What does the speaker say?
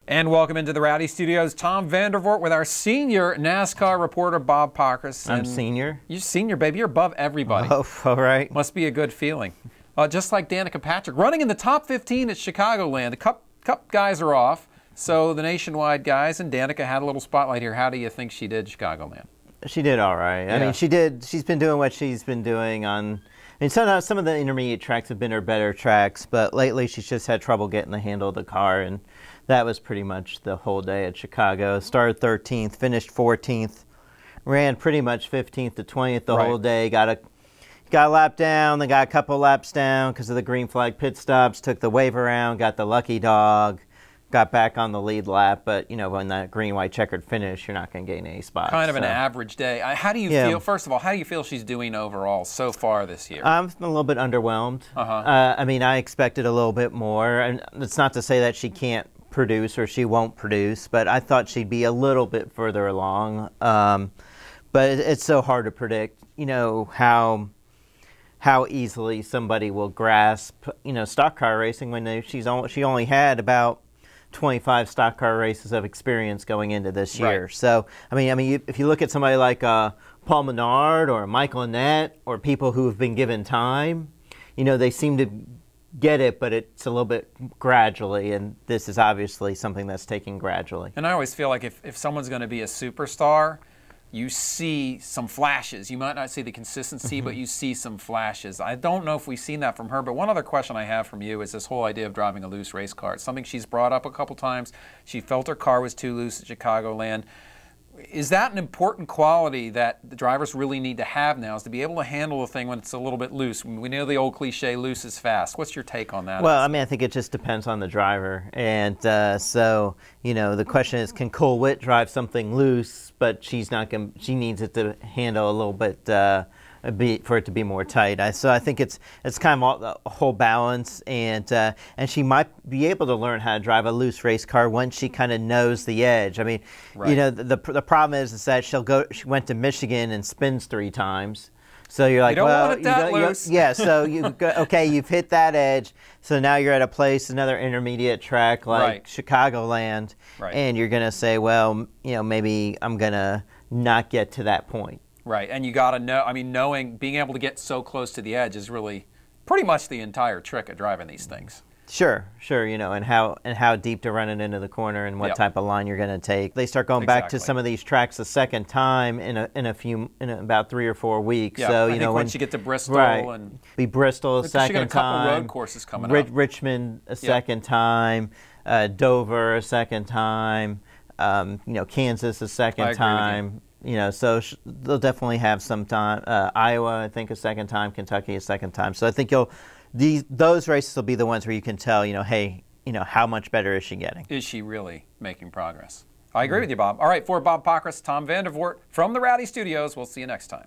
And welcome into the Rowdy Studios. Tom Vandervoort with our senior NASCAR reporter, Bob Pockrass. I'm senior. You're senior, baby. You're above everybody. Oh, all right. Must be a good feeling. Just like Danica Patrck, running in the top 15 at Chicagoland. The Cup guys are off, so the nationwide guys, and Danica had a little spotlight here. How do you think she did Chicagoland? She did all right. Yeah. I mean, she's been doing what she's been doing on. I mean, some of the intermediate tracks have been her better tracks, but lately she's just had trouble getting the handle of the car, and that was pretty much the whole day at Chicago. Started 13th, finished 14th, ran pretty much 15th to 20th the whole day. Got a lap down, then got a couple laps down because of the green flag pit stops, took the wave around, got the lucky dog, got back on the lead lap. But, you know, when that green, white checkered finish, you're not going to gain any spots. Kind of an average day. How do you feel, first of all, how do you feel she's doing overall so far this year? I'm a little bit underwhelmed. I mean, I expected a little bit more. And it's not to say that she can't produce or she won't produce, but I thought she'd be a little bit further along. But it's so hard to predict, you know, how easily somebody will grasp, you know, stock car racing when she only had about 25 stock car races of experience going into this year. Right. So, I mean, if you look at somebody like Paul Menard or Michael Annett or people who have been given time, you know, they seem to get it, but it's a little bit gradually, and this is obviously something that's taking gradually. And I always feel like if someone's going to be a superstar, you see some flashes. You might not see the consistency, but you see some flashes. I don't know if we've seen that from her, but one other question I have from you is this whole idea of driving a loose race car. It's something she's brought up a couple times. She felt her car was too loose at Chicagoland. Is that an important quality that the drivers really need to have now, is to be able to handle the thing when it's a little bit loose? We know the old cliche, loose is fast. What's your take on that? Well, I mean, I think it just depends on the driver. And so, you know, the question is, can Cole Witt drive something loose, but she needs it to handle a little bit for it to be more tight. So I think it's kind of a whole balance, and she might be able to learn how to drive a loose race car once she kind of knows the edge. I mean, you know, the problem is that she went to Michigan and spins 3 times. So you're like, well, yeah. So you've hit that edge. So now you're at a place, another intermediate track like Chicagoland, and you're gonna say, well, you know, maybe I'm gonna not get to that point. Right, and you got to know, I mean, being able to get so close to the edge is really pretty much the entire trick of driving these things. Sure, you know, and how deep to run it into the corner and what type of line you're going to take. They start going back to some of these tracks a second time in about 3 or 4 weeks. Yeah, so I think once you get to Bristol and Bristol a second she got a couple road courses coming up. Richmond a second time, Dover a second time, you know, Kansas a second time. You know, so they'll definitely have some time. Iowa, I think, a second time. Kentucky, a second time. So I think those races will be the ones where you can tell, you know, hey, you know, how much better is she getting? Is she really making progress? I agree with you, Bob. All right, for Bob Pockrass, Tom Vandervoort from the Rowdy Studios. We'll see you next time.